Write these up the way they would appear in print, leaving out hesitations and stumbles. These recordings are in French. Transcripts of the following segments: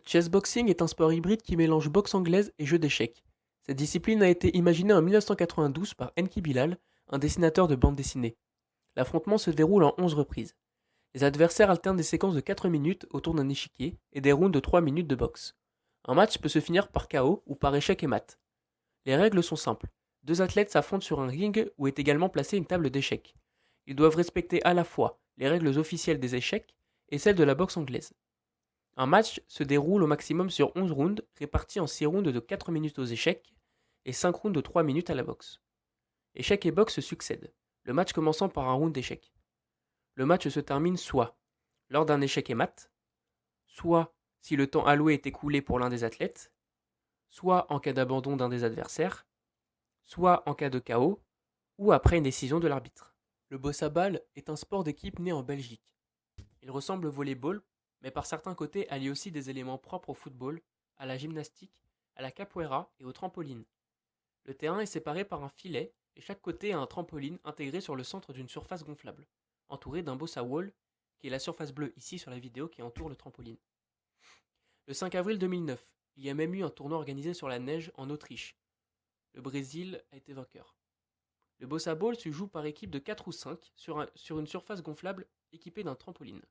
chessboxing est un sport hybride qui mélange boxe anglaise et jeu d'échecs. Cette discipline a été imaginée en 1992 par Enki Bilal, un dessinateur de bande dessinée. L'affrontement se déroule en 11 reprises. Les adversaires alternent des séquences de 4 minutes autour d'un échiquier et des rounds de 3 minutes de boxe. Un match peut se finir par KO ou par échec et mat. Les règles sont simples. Deux athlètes s'affrontent sur un ring où est également placée une table d'échecs. Ils doivent respecter à la fois les règles officielles des échecs et celles de la boxe anglaise. Un match se déroule au maximum sur 11 rounds, répartis en 6 rounds de 4 minutes aux échecs et 5 rounds de 3 minutes à la boxe. Échecs et boxe se succèdent, le match commençant par un round d'échecs. Le match se termine soit lors d'un échec et mat, soit si le temps alloué est écoulé pour l'un des athlètes, soit en cas d'abandon d'un des adversaires, soit en cas de KO, ou après une décision de l'arbitre. Le boss à balle est un sport d'équipe né en Belgique. Il ressemble au volleyball, mais par certains côtés allie aussi des éléments propres au football, à la gymnastique, à la capoeira et au trampoline. Le terrain est séparé par un filet et chaque côté a un trampoline intégré sur le centre d'une surface gonflable, entouré d'un boss à wall, qui est la surface bleue ici sur la vidéo qui entoure le trampoline. Le 5 avril 2009, il y a même eu un tournoi organisé sur la neige en Autriche. Le Brésil a été vainqueur. Le boss à ball se joue par équipe de 4 ou 5 sur une surface gonflable équipée d'un trampoline.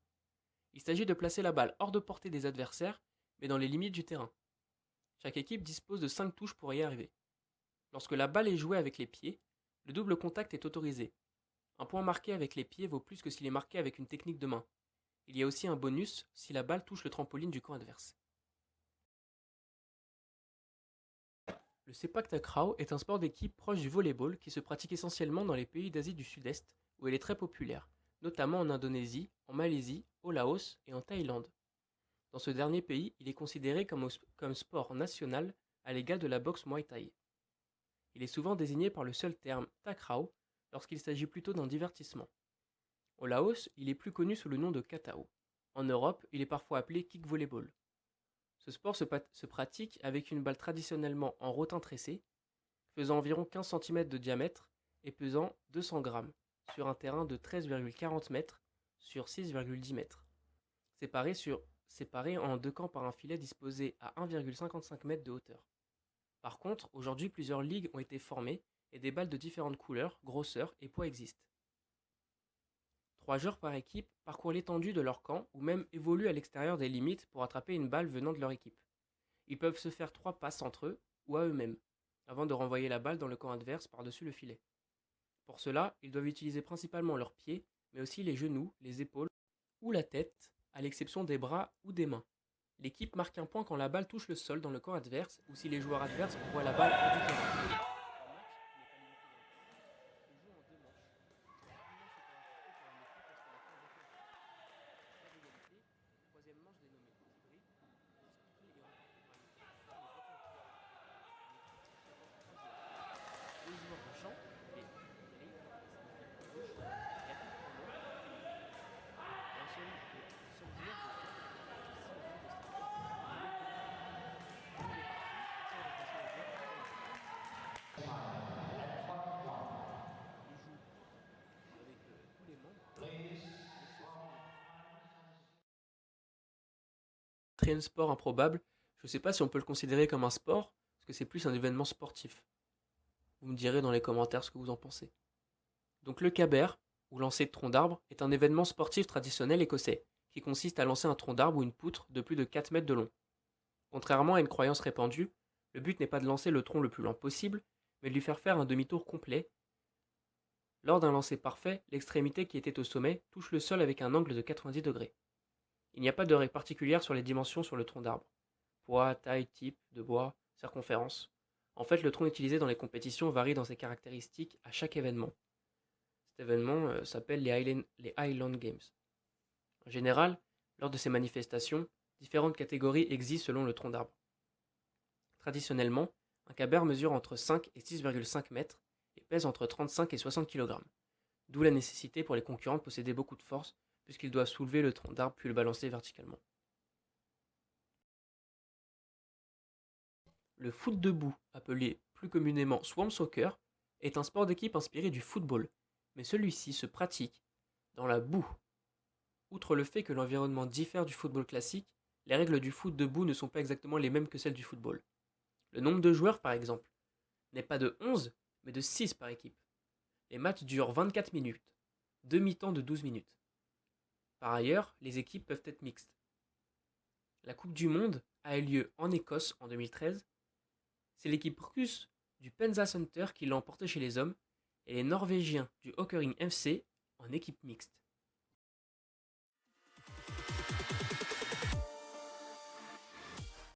Il s'agit de placer la balle hors de portée des adversaires, mais dans les limites du terrain. Chaque équipe dispose de 5 touches pour y arriver. Lorsque la balle est jouée avec les pieds, le double contact est autorisé. Un point marqué avec les pieds vaut plus que s'il est marqué avec une technique de main. Il y a aussi un bonus si la balle touche le trampoline du camp adverse. Le sepak takraw est un sport d'équipe proche du volleyball qui se pratique essentiellement dans les pays d'Asie du Sud-Est, où il est très populaire, notamment en Indonésie, en Malaisie, au Laos et en Thaïlande. Dans ce dernier pays, il est considéré comme sport national à l'égal de la boxe Muay Thai. Il est souvent désigné par le seul terme takraw lorsqu'il s'agit plutôt d'un divertissement. Au Laos, il est plus connu sous le nom de katao. En Europe, il est parfois appelé kick-volleyball. Ce sport se pratique avec une balle traditionnellement en rotin tressé, faisant environ 15 cm de diamètre et pesant 200 grammes, sur un terrain de 13,40 m sur 6,10 m, séparés en deux camps par un filet disposé à 1,55 m de hauteur. Par contre, aujourd'hui, plusieurs ligues ont été formées et des balles de différentes couleurs, grosseurs et poids existent. 3 joueurs par équipe parcourent l'étendue de leur camp ou même évoluent à l'extérieur des limites pour attraper une balle venant de leur équipe. Ils peuvent se faire 3 passes entre eux ou à eux-mêmes, avant de renvoyer la balle dans le camp adverse par-dessus le filet. Pour cela, ils doivent utiliser principalement leurs pieds, mais aussi les genoux, les épaules ou la tête, à l'exception des bras ou des mains. L'équipe marque un point quand la balle touche le sol dans le camp adverse ou si les joueurs adverses envoient la balle hors du terrain. Un match, qui n'est pas limité d'un point, se joue en 2 manches. Une manche est à pour une équipe lorsque la fin déclenche. En cas d'égalité, la troisième manche dénommée tie-break est disputée et remportée par l'équipe qui gagne les 3 points de plus. L'équipe comporte 3 joueurs. 2 joueurs de champ, appelés kiri, qui signifie point gauche, et appelés kono, qui signifie point droit. Et un seul joueur de centre, qui signifie de center, dénommé kempo. Le jeu est parti, sans remplacer le joueur après la pause. Le jeu fonctionne par étape. Il se joue avec tous les membres, à l'exception des bras. Très sport improbable, je sais pas si on peut le considérer comme un sport, parce que c'est plus un événement sportif. Vous me direz dans les commentaires ce que vous en pensez. Donc le caber, ou lancer de tronc d'arbre, est un événement sportif traditionnel écossais, qui consiste à lancer un tronc d'arbre ou une poutre de plus de 4 mètres de long. Contrairement à une croyance répandue, le but n'est pas de lancer le tronc le plus lent possible, mais de lui faire faire un demi-tour complet. Lors d'un lancer parfait, l'extrémité qui était au sommet touche le sol avec un angle de 90 degrés. Il n'y a pas de règle particulière sur les dimensions sur le tronc d'arbre. Poids, taille, type de bois, circonférence. En fait, le tronc utilisé dans les compétitions varie dans ses caractéristiques à chaque événement. Cet événement s'appelle les Highland Games. En général, lors de ces manifestations, différentes catégories existent selon le tronc d'arbre. Traditionnellement, un caber mesure entre 5 et 6,5 mètres et pèse entre 35 et 60 kg. D'où la nécessité pour les concurrents de posséder beaucoup de force, puisqu'ils doivent soulever le tronc d'arbre puis le balancer verticalement. Le foot debout, appelé plus communément swamp soccer, est un sport d'équipe inspiré du football, mais celui-ci se pratique dans la boue. Outre le fait que l'environnement diffère du football classique, Les règles du foot debout ne sont pas exactement les mêmes que celles du football. Le nombre de joueurs, par exemple, n'est pas de 11, mais de 6 par équipe. Les matchs durent 24 minutes, deux mi-temps de 12 minutes. Par ailleurs, les équipes peuvent être mixtes. La Coupe du Monde a eu lieu en Écosse en 2013. C'est l'équipe russe du Penza Center qui l'a emporté chez les hommes et les Norvégiens du Hockering FC en équipe mixte.